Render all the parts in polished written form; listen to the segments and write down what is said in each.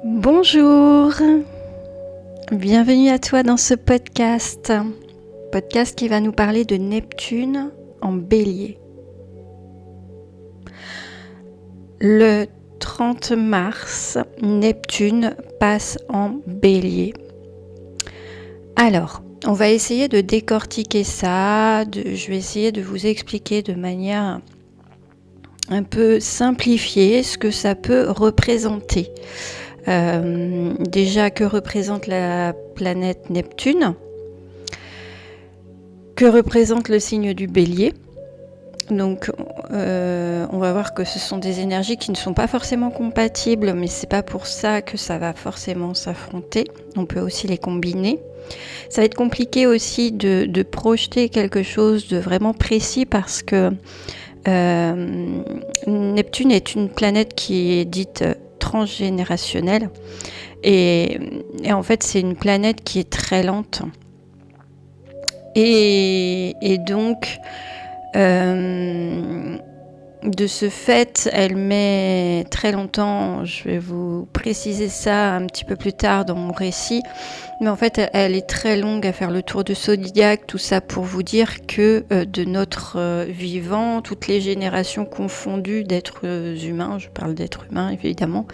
Bonjour, bienvenue à toi dans ce podcast qui va nous parler de Neptune en Bélier. Le 30 mars, Neptune passe en Bélier. Alors, on va essayer de décortiquer ça, je vais essayer de vous expliquer de manière un peu simplifiée ce que ça peut représenter. Déjà, que représente la planète Neptune? Que représente le signe du Bélier? Donc, on va voir que ce sont des énergies qui ne sont pas forcément compatibles, mais c'est pas pour ça que ça va forcément s'affronter. On peut aussi les combiner. Ça va être compliqué aussi de projeter quelque chose de vraiment précis parce que Neptune est une planète qui est dite transgénérationnelle et en fait c'est une planète qui est très lente et donc de ce fait elle met très longtemps, je vais vous préciser ça un petit peu plus tard dans mon récit, mais en fait elle est très longue à faire le tour du zodiaque, tout ça pour vous dire que de notre vivant, toutes les générations confondues d'êtres humains, je parle d'êtres humains évidemment,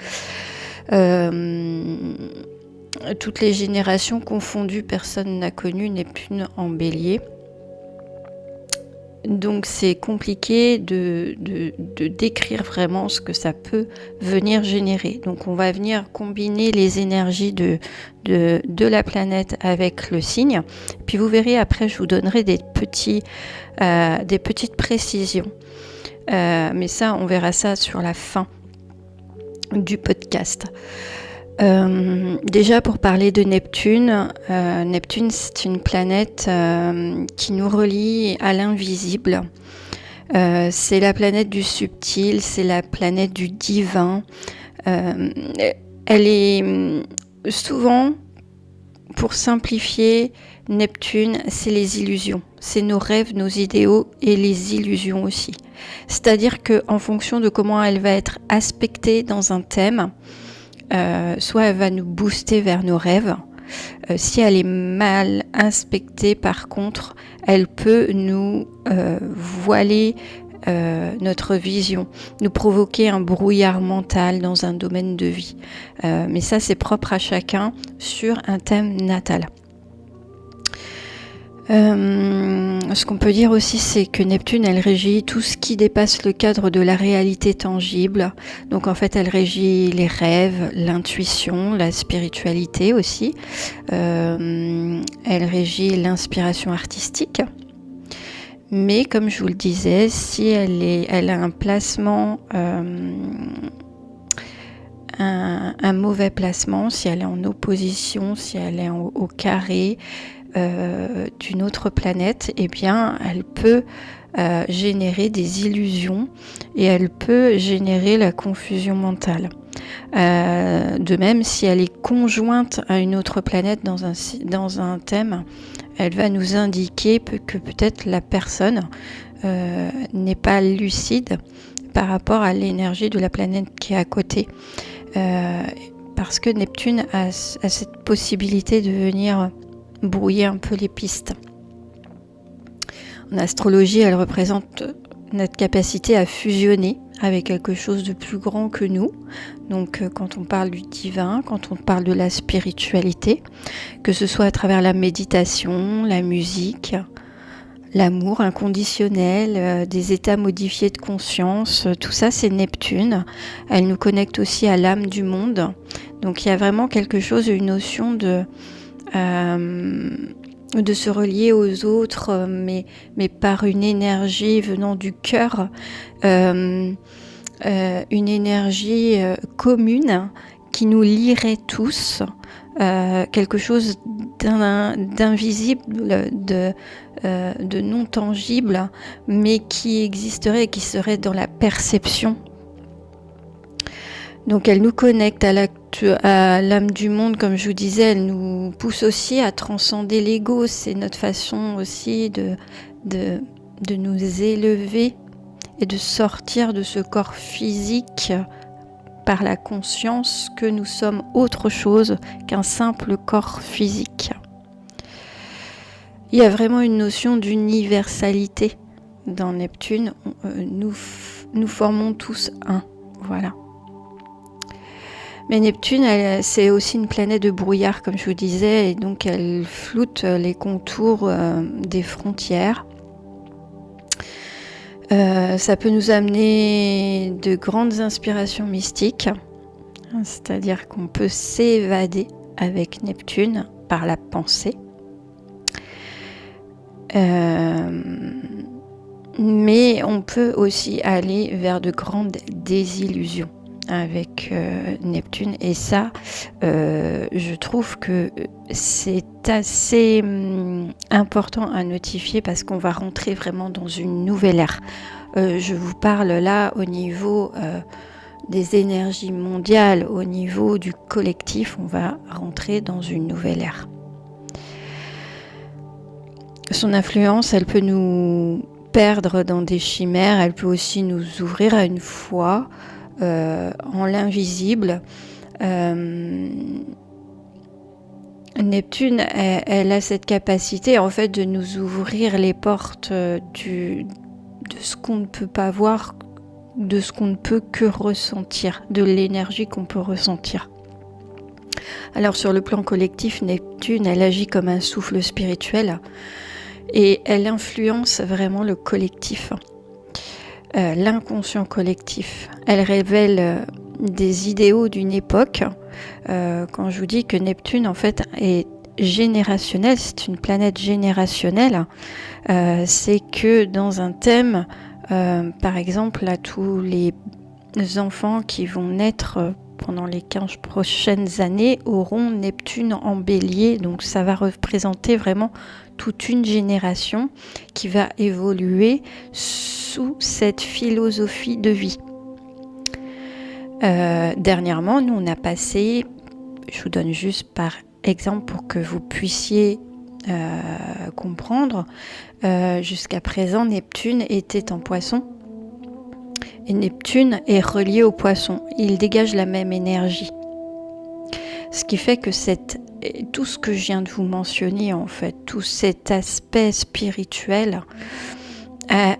toutes les générations confondues, personne n'a connu Neptune en Bélier. Donc c'est compliqué de décrire vraiment ce que ça peut venir générer. Donc on va venir combiner les énergies de la planète avec le signe. Puis vous verrez après, je vous donnerai des petites précisions. Mais ça, on verra ça sur la fin du podcast. Déjà pour parler de Neptune, Neptune c'est une planète qui nous relie à l'invisible. C'est la planète du subtil, c'est la planète du divin. Elle est souvent, pour simplifier, Neptune c'est les illusions, c'est nos rêves, nos idéaux et les illusions aussi. C'est-à-dire qu'en fonction de comment elle va être aspectée dans un thème, soit elle va nous booster vers nos rêves. Si elle est mal inspectée, par contre, elle peut nous voiler notre vision, nous provoquer un brouillard mental dans un domaine de vie. Mais ça, c'est propre à chacun sur un thème natal. Ce qu'on peut dire aussi, c'est que Neptune, elle régit tout ce qui dépasse le cadre de la réalité tangible. Donc en fait, elle régit les rêves, l'intuition, la spiritualité aussi. Elle régit l'inspiration artistique. Mais comme je vous le disais, si elle a un placement, un mauvais placement, si elle est en opposition, si elle est au carré, d'une autre planète, eh bien, elle peut générer des illusions et elle peut générer la confusion mentale. De même, si elle est conjointe à une autre planète dans un thème, elle va nous indiquer que peut-être la personne n'est pas lucide par rapport à l'énergie de la planète qui est à côté. Parce que Neptune a cette possibilité de venir brouiller un peu les pistes. En astrologie, elle représente notre capacité à fusionner avec quelque chose de plus grand que nous. Donc quand on parle du divin, quand on parle de la spiritualité, que ce soit à travers la méditation, la musique, l'amour inconditionnel, des états modifiés de conscience, tout ça c'est Neptune. Elle nous connecte aussi à l'âme du monde. Donc il y a vraiment quelque chose, une notion de se relier aux autres, mais par une énergie venant du cœur, une énergie commune qui nous lierait tous, quelque chose d'invisible, de non tangible, mais qui existerait et qui serait dans la perception. Donc elle nous connecte à l'âme du monde, comme je vous disais, elle nous pousse aussi à transcender l'ego. C'est notre façon aussi de nous élever et de sortir de ce corps physique par la conscience que nous sommes autre chose qu'un simple corps physique. Il y a vraiment une notion d'universalité dans Neptune. Nous formons tous un. Voilà. Mais Neptune, c'est aussi une planète de brouillard, comme je vous disais, et donc elle floute les contours des frontières. Ça peut nous amener de grandes inspirations mystiques, c'est-à-dire qu'on peut s'évader avec Neptune par la pensée. Mais on peut aussi aller vers de grandes désillusions avec Neptune, et ça, je trouve que c'est assez important à notifier parce qu'on va rentrer vraiment dans une nouvelle ère. Je vous parle là au niveau des énergies mondiales, au niveau du collectif, on va rentrer dans une nouvelle ère. Son influence, elle peut nous perdre dans des chimères, elle peut aussi nous ouvrir à une foi en l'invisible. Neptune, elle a cette capacité en fait de nous ouvrir les portes de ce qu'on ne peut pas voir, de ce qu'on ne peut que ressentir, de l'énergie qu'on peut ressentir. Alors sur le plan collectif, Neptune, elle agit comme un souffle spirituel et elle influence vraiment le collectif, l'inconscient collectif. Elle révèle des idéaux d'une époque. Quand je vous dis que Neptune en fait est générationnelle, c'est une planète générationnelle, c'est que dans un thème, par exemple à tous les enfants qui vont naître pendant les 15 prochaines années auront Neptune en Bélier, donc ça va représenter vraiment toute une génération qui va évoluer sous cette philosophie de vie. Dernièrement, nous on a passé, je vous donne juste par exemple pour que vous puissiez comprendre, jusqu'à présent Neptune était en Poisson et Neptune est relié au Poisson, il dégage la même énergie, ce qui fait que tout ce que je viens de vous mentionner en fait, tout cet aspect spirituel a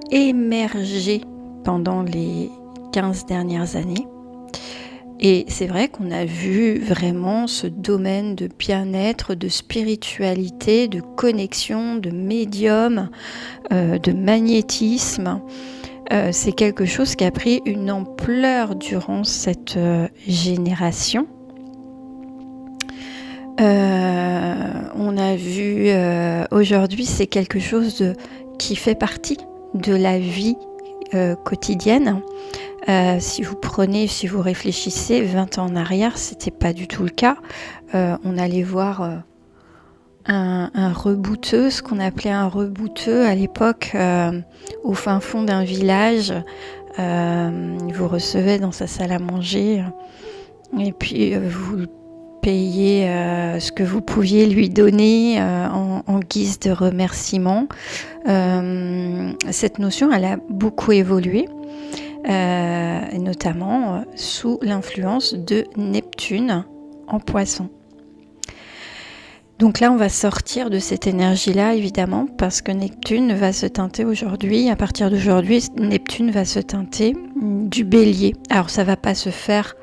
émergé pendant les 15 dernières années. Et c'est vrai qu'on a vu vraiment ce domaine de bien-être, de spiritualité, de connexion, de médium, de magnétisme. C'est quelque chose qui a pris une ampleur durant cette génération. On a vu aujourd'hui, c'est quelque chose qui fait partie de la vie quotidienne. Si vous réfléchissez 20 ans en arrière, c'était pas du tout le cas. On allait voir un rebouteux, ce qu'on appelait un rebouteux à l'époque, au fin fond d'un village. Il vous recevait dans sa salle à manger et puis vous payiez ce que vous pouviez lui donner en guise de remerciement. Cette notion, elle a beaucoup évolué. Notamment sous l'influence de Neptune en Poisson. Donc là, on va sortir de cette énergie-là, évidemment, parce que Neptune va se teinter aujourd'hui. À partir d'aujourd'hui, Neptune va se teinter du Bélier. Alors, ça ne va pas se faire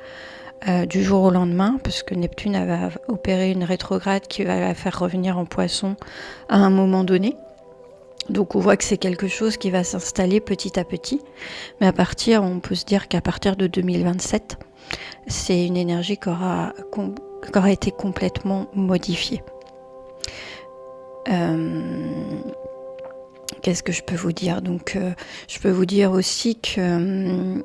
du jour au lendemain, parce que Neptune va opérer une rétrograde qui va la faire revenir en Poisson à un moment donné. Donc on voit que c'est quelque chose qui va s'installer petit à petit, mais on peut se dire qu'à partir de 2027, c'est une énergie qui aura été complètement modifiée. Qu'est-ce que je peux vous dire ? Donc je peux vous dire aussi que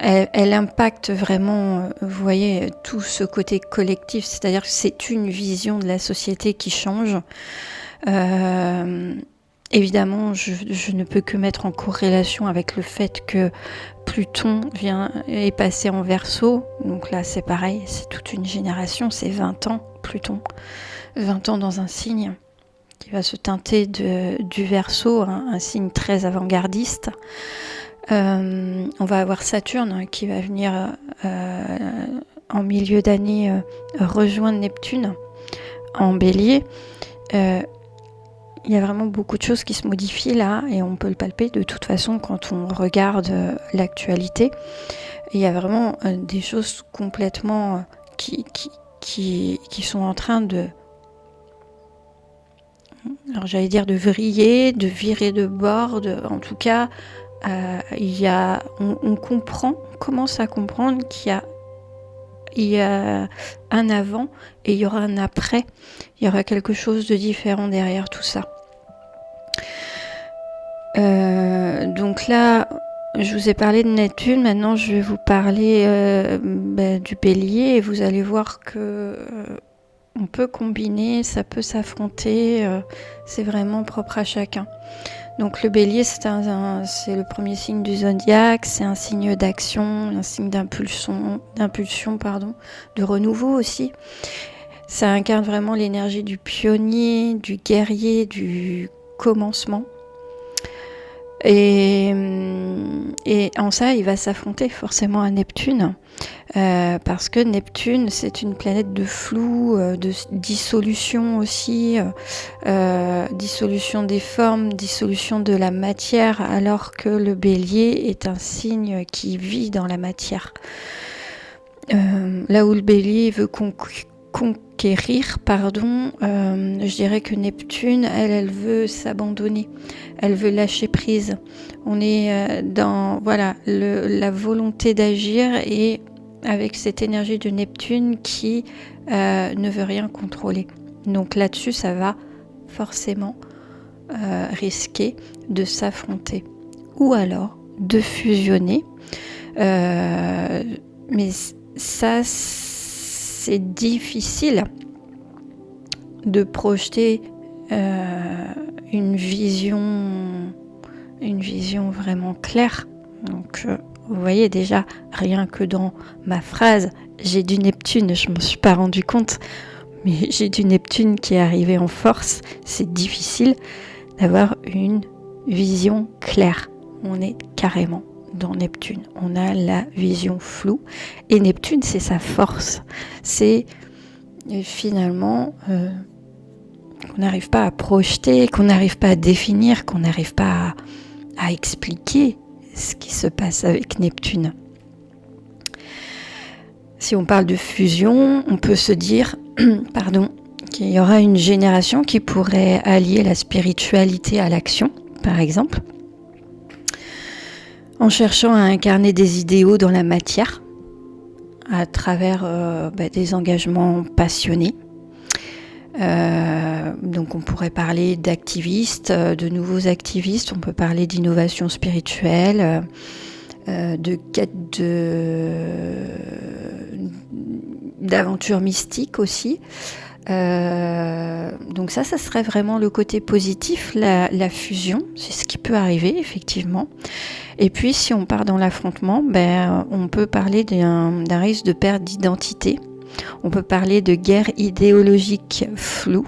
elle impacte vraiment, vous voyez, tout ce côté collectif, c'est-à-dire que c'est une vision de la société qui change. Évidemment, je ne peux que mettre en corrélation avec le fait que Pluton est passé en Verseau. Donc là, c'est pareil, c'est toute une génération, c'est 20 ans, Pluton. 20 ans dans un signe qui va se teinter du Verseau, un signe très avant-gardiste. On va avoir Saturne qui va venir en milieu d'année rejoindre Neptune en Bélier. Il y a vraiment beaucoup de choses qui se modifient là et on peut le palper de toute façon quand on regarde l'actualité. Il y a vraiment des choses complètement qui sont en train de... Alors j'allais dire de vriller, de virer de bord, en tout cas, on commence à comprendre il y a un avant et il y aura un après. Il y aura quelque chose de différent derrière tout ça. Donc là, je vous ai parlé de Neptune. Maintenant, je vais vous parler du Bélier et vous allez voir que on peut combiner, ça peut s'affronter. C'est vraiment propre à chacun. Donc le Bélier, c'est le premier signe du zodiaque, c'est un signe d'action, un signe d'impulsion, de renouveau aussi. Ça incarne vraiment l'énergie du pionnier, du guerrier, du commencement. Et en ça, il va s'affronter forcément à Neptune, parce que Neptune, c'est une planète de flou, de dissolution aussi, dissolution des formes, dissolution de la matière, alors que le Bélier est un signe qui vit dans la matière. Là où le Bélier veut conquérir, je dirais que Neptune, elle veut s'abandonner, elle veut lâcher prise. On est dans la volonté d'agir et avec cette énergie de Neptune qui ne veut rien contrôler. Donc là-dessus, ça va forcément risquer de s'affronter ou alors de fusionner. Mais ça, c'est difficile de projeter une vision vraiment claire. Donc, vous voyez déjà, rien que dans ma phrase, j'ai du Neptune, je m'en suis pas rendu compte, mais j'ai du Neptune qui est arrivé en force. C'est difficile d'avoir une vision claire. On est carrément dans Neptune. On a la vision floue. Et Neptune, c'est sa force. C'est finalement qu'on n'arrive pas à projeter, qu'on n'arrive pas à définir, qu'on n'arrive pas à expliquer ce qui se passe avec Neptune. Si on parle de fusion, on peut se dire qu'il y aura une génération qui pourrait allier la spiritualité à l'action, par exemple, en cherchant à incarner des idéaux dans la matière à travers des engagements passionnés. Donc on pourrait parler d'activistes, de nouveaux activistes, on peut parler d'innovation spirituelle, de quête d'aventure mystique aussi. Donc ça serait vraiment le côté positif, la fusion, c'est ce qui peut arriver effectivement. Et puis si on part dans l'affrontement, on peut parler d'un risque de perte d'identité. On peut parler de guerre idéologique floue.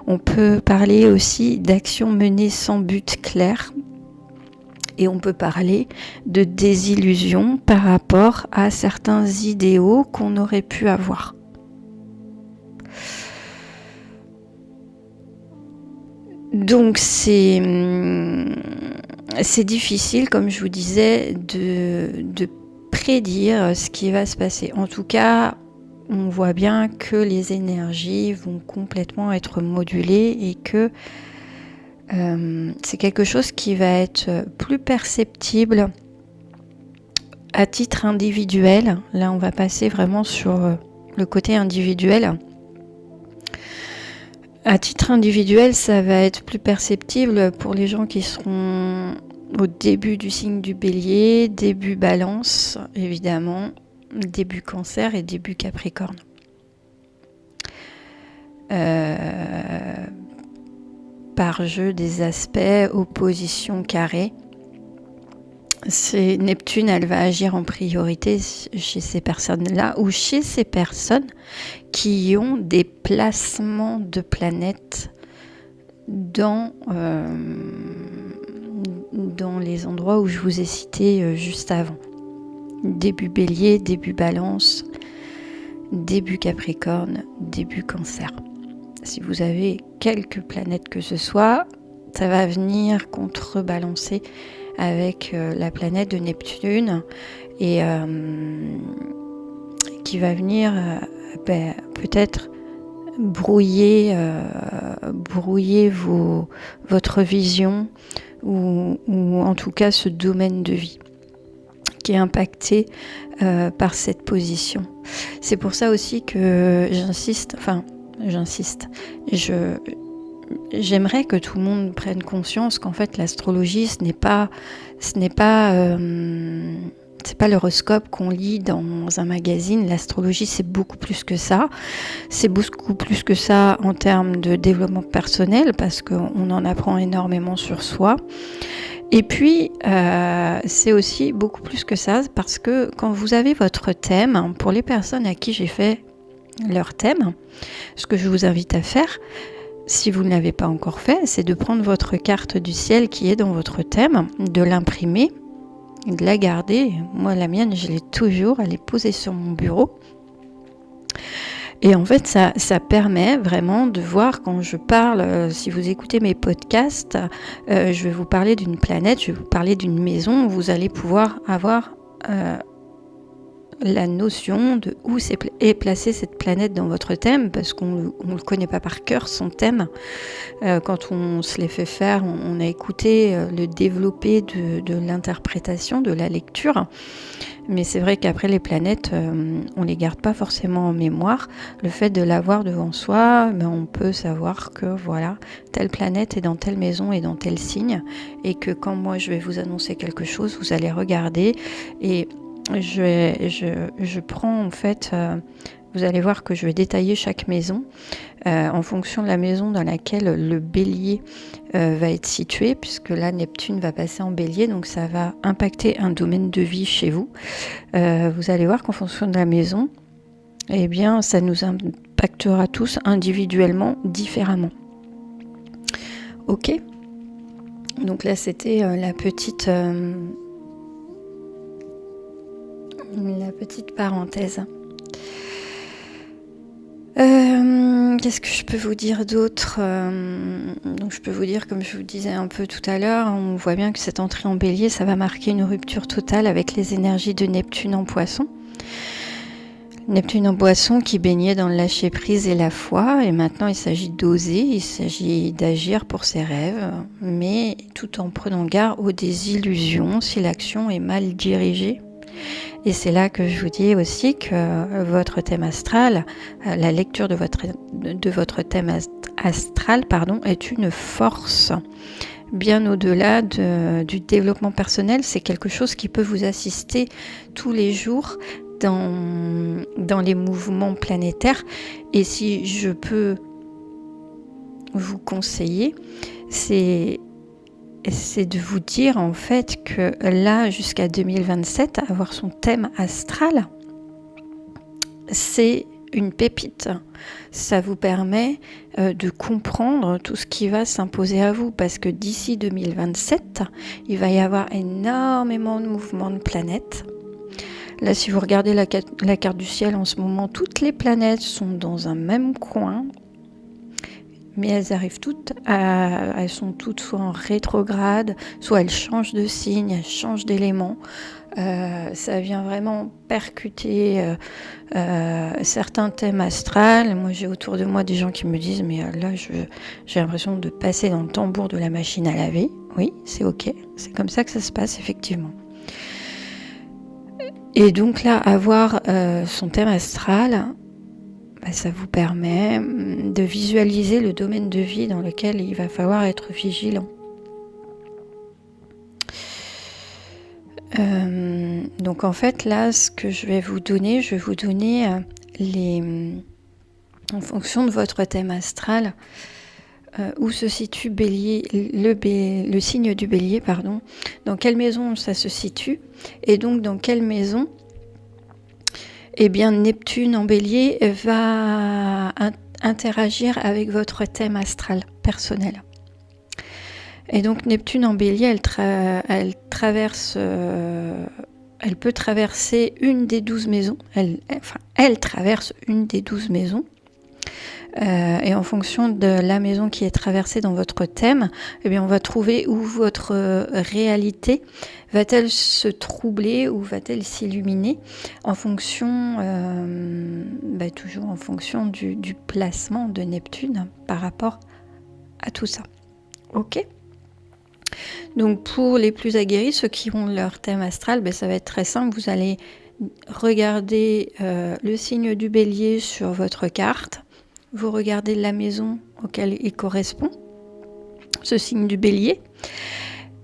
On peut parler aussi d'actions menées sans but clair. Et on peut parler de désillusion par rapport à certains idéaux qu'on aurait pu avoir. Donc c'est difficile, comme je vous disais, de prédire ce qui va se passer. En tout cas, on voit bien que les énergies vont complètement être modulées et que c'est quelque chose qui va être plus perceptible à titre individuel. Là, on va passer vraiment sur le côté individuel. À titre individuel, ça va être plus perceptible pour les gens qui seront au début du signe du Bélier, début Balance, évidemment, début Cancer et début Capricorne. Par jeu des aspects, opposition carrée. C'est Neptune, elle va agir en priorité chez ces personnes-là ou chez ces personnes qui ont des placements de planètes dans dans les endroits où je vous ai cités juste avant. Début Bélier, début Balance, début Capricorne, début Cancer. Si vous avez quelques planètes que ce soit, ça va venir contrebalancer avec la planète de Neptune et qui va venir peut-être brouiller votre vision ou en tout cas ce domaine de vie qui est impacté par cette position. C'est pour ça aussi que j'aimerais que tout le monde prenne conscience qu'en fait l'astrologie ce n'est pas l'horoscope qu'on lit dans un magazine. L'astrologie c'est beaucoup plus que ça. C'est beaucoup plus que ça en termes de développement personnel parce qu'on en apprend énormément sur soi. Et puis, c'est aussi beaucoup plus que ça parce que quand vous avez votre thème, pour les personnes à qui j'ai fait leur thème, ce que je vous invite à faire, si vous ne l'avez pas encore fait, c'est de prendre votre carte du ciel qui est dans votre thème, de l'imprimer, de la garder. Moi, la mienne, je l'ai toujours, elle est posée sur mon bureau. Et en fait, ça permet vraiment de voir quand je parle, si vous écoutez mes podcasts, je vais vous parler d'une planète, je vais vous parler d'une maison, vous allez pouvoir avoir la notion de où est placée cette planète dans votre thème, parce qu'on ne le connaît pas par cœur, son thème. Quand on se les fait faire, on a écouté le développé de l'interprétation, de la lecture. Mais c'est vrai qu'après les planètes, on les garde pas forcément en mémoire. Le fait de l'avoir devant soi, on peut savoir que voilà, telle planète est dans telle maison et dans tel signe, et que quand moi je vais vous annoncer quelque chose, vous allez regarder et je prends en fait, vous allez voir que je vais détailler chaque maison en fonction de la maison dans laquelle le bélier va être situé, puisque là Neptune va passer en bélier, donc ça va impacter un domaine de vie chez vous. Vous allez voir qu'en fonction de la maison, eh bien ça nous impactera tous individuellement, différemment. Ok, donc là c'était la petite parenthèse. Qu'est-ce que je peux vous dire d'autre ? Donc je peux vous dire, comme je vous disais un peu tout à l'heure, on voit bien que cette entrée en bélier, ça va marquer une rupture totale avec les énergies de Neptune en poisson. Neptune en poisson qui baignait dans le lâcher-prise et la foi, et maintenant il s'agit d'oser, il s'agit d'agir pour ses rêves, mais tout en prenant garde aux désillusions si l'action est mal dirigée. Et c'est là que je vous dis aussi que votre thème astral, la lecture de votre thème astral, est une force. Bien au-delà du développement personnel, c'est quelque chose qui peut vous assister tous les jours dans les mouvements planétaires. Et si je peux vous conseiller, c'est de vous dire en fait que là, jusqu'à 2027, avoir son thème astral, c'est une pépite. Ça vous permet de comprendre tout ce qui va s'imposer à vous, parce que d'ici 2027, il va y avoir énormément de mouvements de planètes. Là, si vous regardez la carte du ciel en ce moment, toutes les planètes sont dans un même coin, mais elles arrivent elles sont toutes soit en rétrograde, soit elles changent de signe, elles changent d'élément. Ça vient vraiment percuter certains thèmes astrales. Moi, j'ai autour de moi des gens qui me disent, mais là, j'ai l'impression de passer dans le tambour de la machine à laver. Oui, c'est ok, c'est comme ça que ça se passe, effectivement. Et donc là, avoir son thème astral, ça vous permet de visualiser le domaine de vie dans lequel il va falloir être vigilant. Donc en fait là, ce que je vais vous donner en fonction de votre thème astral, où se situe le signe du bélier, dans quelle maison ça se situe, et donc dans quelle maison Neptune en bélier va interagir avec votre thème astral personnel. Et donc Neptune en Bélier, elle peut traverser une des 12 maisons. Elle traverse une des 12 maisons. Et en fonction de la maison qui est traversée dans votre thème, eh bien on va trouver où votre réalité va-t-elle se troubler ou va-t-elle s'illuminer en fonction, toujours en fonction du placement de Neptune par rapport à tout ça. Ok ? Donc pour les plus aguerris, ceux qui ont leur thème astral, ça va être très simple. Vous allez regarder le signe du Bélier sur votre carte. Vous regardez la maison auquel il correspond, ce signe du Bélier.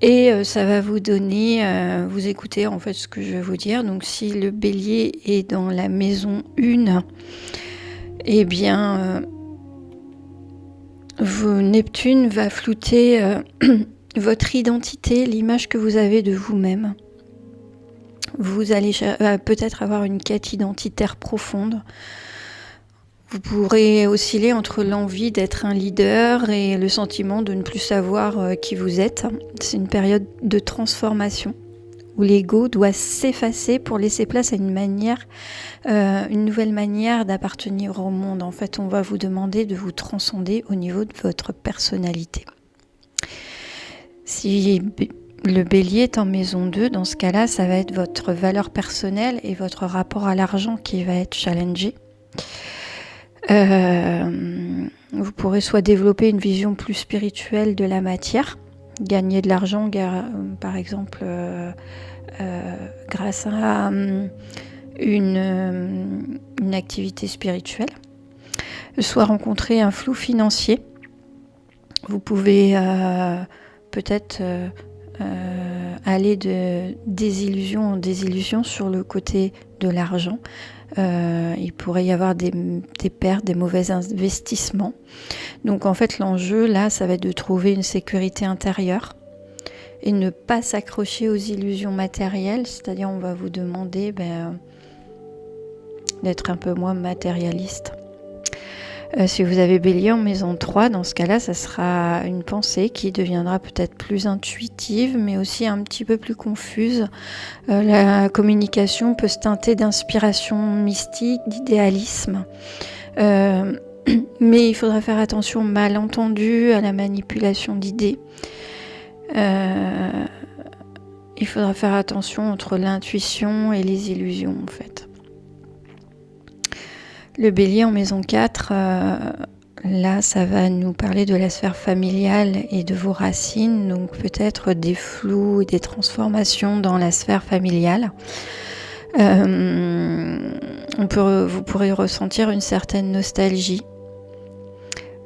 Et ça va vous donner, vous écoutez en fait ce que je vais vous dire. Donc si le Bélier est dans la maison 1, eh bien Neptune va flouter votre identité, l'image que vous avez de vous-même. Vous allez peut-être avoir une quête identitaire profonde. Vous pourrez osciller entre l'envie d'être un leader et le sentiment de ne plus savoir qui vous êtes. C'est une période de transformation où l'ego doit s'effacer pour laisser place à une nouvelle manière d'appartenir au monde. En fait, on va vous demander de vous transcender au niveau de votre personnalité. Si le Bélier est en maison 2, dans ce cas-là, ça va être votre valeur personnelle et votre rapport à l'argent qui va être challengé. Vous pourrez soit développer une vision plus spirituelle de la matière, gagner de l'argent par exemple grâce à une activité spirituelle, soit rencontrer un flou financier. Vous pouvez peut-être aller de désillusion en désillusion sur le côté de l'argent. Il pourrait y avoir des pertes, des mauvais investissements. Donc en fait l'enjeu là, ça va être de trouver une sécurité intérieure et ne pas s'accrocher aux illusions matérielles, c'est-à-dire on va vous demander d'être un peu moins matérialiste. Si vous avez Bélier en maison 3, dans ce cas-là, ça sera une pensée qui deviendra peut-être plus intuitive, mais aussi un petit peu plus confuse. La communication peut se teinter d'inspiration mystique, d'idéalisme. Mais il faudra faire attention au malentendu, à la manipulation d'idées. Il faudra faire attention entre l'intuition et les illusions, en fait. Le Bélier en maison 4, là, ça va nous parler de la sphère familiale et de vos racines, donc peut-être des flous et des transformations dans la sphère familiale. Vous pourrez ressentir une certaine nostalgie,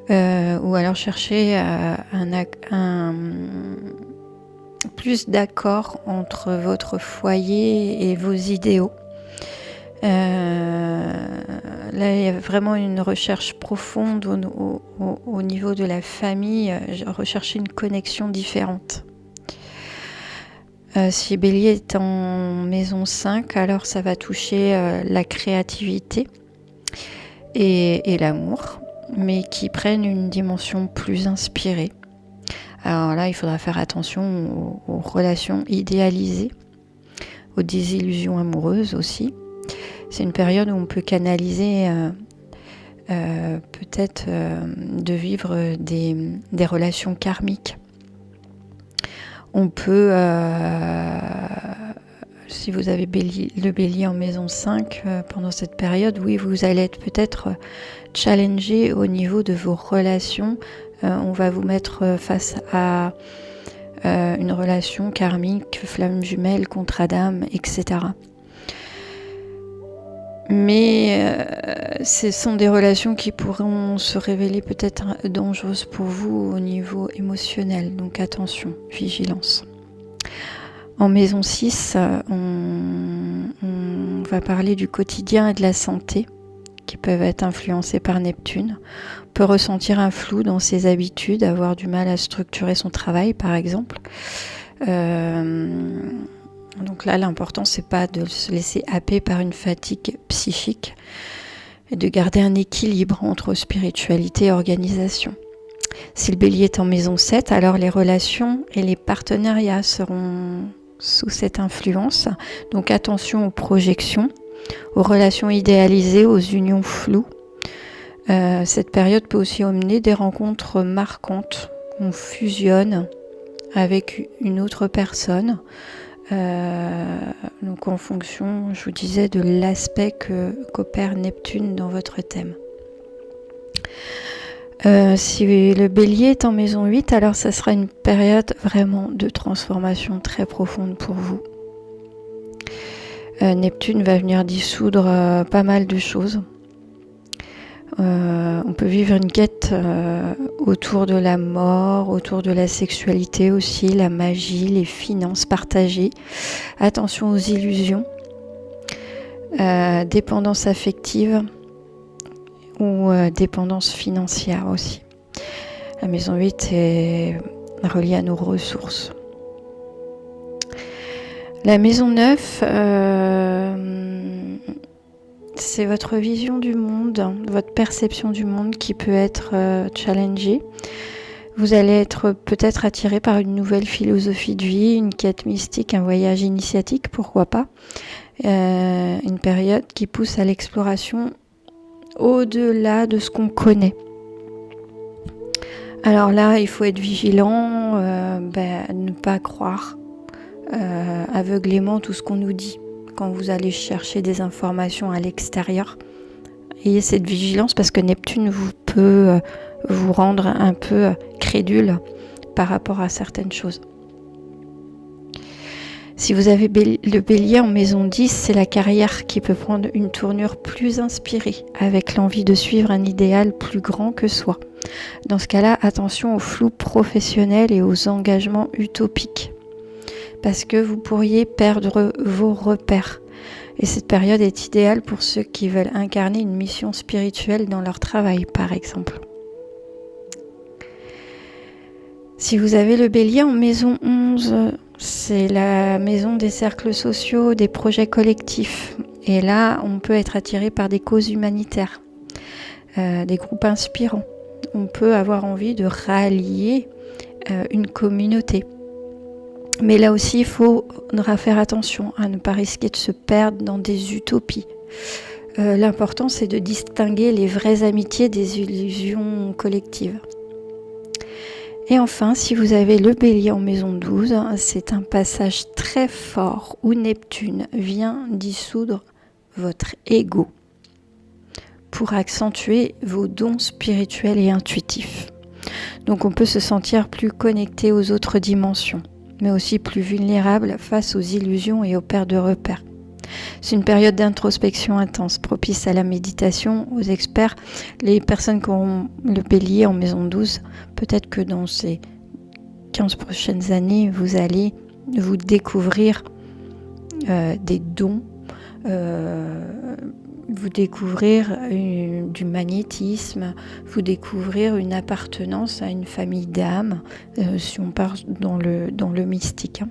ou alors chercher plus d'accord entre votre foyer et vos idéaux. Là, il y a vraiment une recherche profonde au niveau de la famille, rechercher une connexion différente. Si Bélier est en maison 5, alors ça va toucher la créativité et l'amour, mais qui prennent une dimension plus inspirée. Alors là, il faudra faire attention aux relations idéalisées, aux désillusions amoureuses aussi. C'est une période où on peut canaliser peut-être de vivre des relations karmiques. On peut, si vous avez le Bélier en maison 5 pendant cette période, oui, vous allez être peut-être challengé au niveau de vos relations. On va vous mettre face à une relation karmique, flamme jumelle, contre Adam, etc. Mais ce sont des relations qui pourront se révéler peut-être dangereuses pour vous au niveau émotionnel. Donc attention, vigilance. En maison 6, on va parler du quotidien et de la santé qui peuvent être influencés par Neptune. On peut ressentir un flou dans ses habitudes, avoir du mal à structurer son travail par exemple. Donc là, l'important, c'est pas de se laisser happer par une fatigue psychique et de garder un équilibre entre spiritualité et organisation. Si le bélier est en maison 7, alors les relations et les partenariats seront sous cette influence. Donc attention aux projections, aux relations idéalisées, aux unions floues. Cette période peut aussi emmener des rencontres marquantes. On fusionne avec une autre personne. Donc en fonction, je vous disais, de l'aspect qu'opère Neptune dans votre thème. Si le bélier est en maison 8, alors ça sera une période vraiment de transformation très profonde pour vous. Neptune va venir dissoudre pas mal de choses. On peut vivre une quête autour de la mort, autour de la sexualité aussi, la magie, les finances partagées. Attention aux illusions, dépendance affective ou dépendance financière aussi. La maison 8 est reliée à nos ressources. La maison 9, c'est votre vision du monde, votre perception du monde qui peut être challengée. Vous allez être peut-être attiré par une nouvelle philosophie de vie, une quête mystique, un voyage initiatique, pourquoi pas. Une période qui pousse à l'exploration au-delà de ce qu'on connaît. Alors là, il faut être vigilant, ne pas croire aveuglément tout ce qu'on nous dit. Quand vous allez chercher des informations à l'extérieur, ayez cette vigilance parce que Neptune peut vous rendre un peu crédule par rapport à certaines choses. Si vous avez le bélier en maison 10, c'est la carrière qui peut prendre une tournure plus inspirée, avec l'envie de suivre un idéal plus grand que soi. Dans ce cas-là, attention au flou professionnel et aux engagements utopiques, parce que vous pourriez perdre vos repères. Et cette période est idéale pour ceux qui veulent incarner une mission spirituelle dans leur travail, par exemple. Si vous avez le bélier en maison 11, c'est la maison des cercles sociaux, des projets collectifs. Et là, on peut être attiré par des causes humanitaires, des groupes inspirants. On peut avoir envie de rallier une communauté. Mais là aussi, il faudra faire attention à ne pas risquer de se perdre dans des utopies. L'important, c'est de distinguer les vraies amitiés des illusions collectives. Et enfin, si vous avez le bélier en maison 12, c'est un passage très fort où Neptune vient dissoudre votre ego pour accentuer vos dons spirituels et intuitifs. Donc on peut se sentir plus connecté aux autres dimensions, mais aussi plus vulnérable face aux illusions et aux pertes de repères. C'est une période d'introspection intense, propice à la méditation, aux experts. Les personnes qui ont le bélier en maison 12, peut-être que dans ces 15 prochaines années, vous allez vous découvrir des dons, vous découvrir du magnétisme, vous découvrir une appartenance à une famille d'âmes, si on part dans le mystique.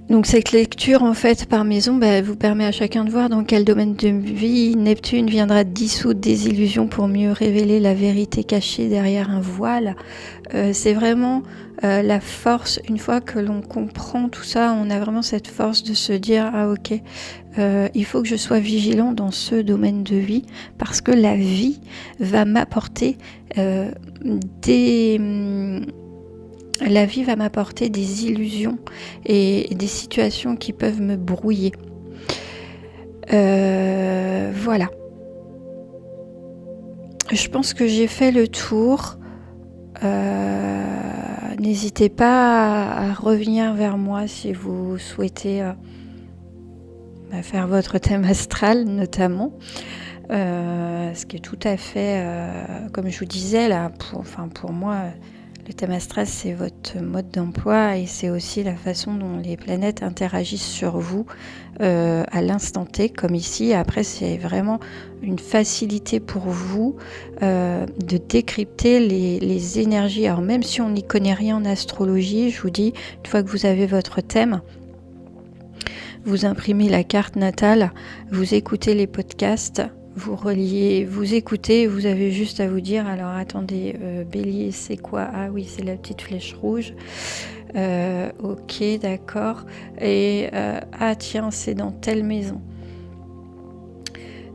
Donc cette lecture en fait par maison vous permet à chacun de voir dans quel domaine de vie Neptune viendra dissoudre des illusions pour mieux révéler la vérité cachée derrière un voile. C'est vraiment la force, une fois que l'on comprend tout ça, on a vraiment cette force de se dire ah ok, il faut que je sois vigilant dans ce domaine de vie parce que la vie va m'apporter La vie va m'apporter des illusions et des situations qui peuvent me brouiller. Voilà. Je pense que j'ai fait le tour. N'hésitez pas à revenir vers moi si vous souhaitez faire votre thème astral notamment. Ce qui est tout à fait, comme je vous disais, là, pour moi... Le thème astral, c'est votre mode d'emploi et c'est aussi la façon dont les planètes interagissent sur vous à l'instant T, comme ici. Après, c'est vraiment une facilité pour vous de décrypter les énergies. Alors, même si on n'y connaît rien en astrologie, je vous dis, une fois que vous avez votre thème, vous imprimez la carte natale, vous écoutez les podcasts, vous reliez, vous écoutez, vous avez juste à vous dire, alors attendez, Bélier c'est quoi? Ah oui, c'est la petite flèche rouge. Ok, d'accord. Et ah tiens, c'est dans telle maison.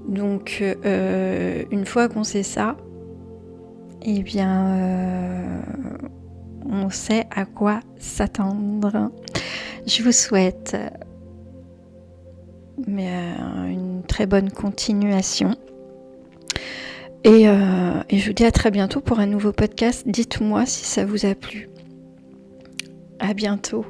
Donc une fois qu'on sait ça, eh bien on sait à quoi s'attendre. Je vous souhaite une très bonne continuation. Et je vous dis à très bientôt pour un nouveau podcast. Dites-moi si ça vous a plu. À bientôt.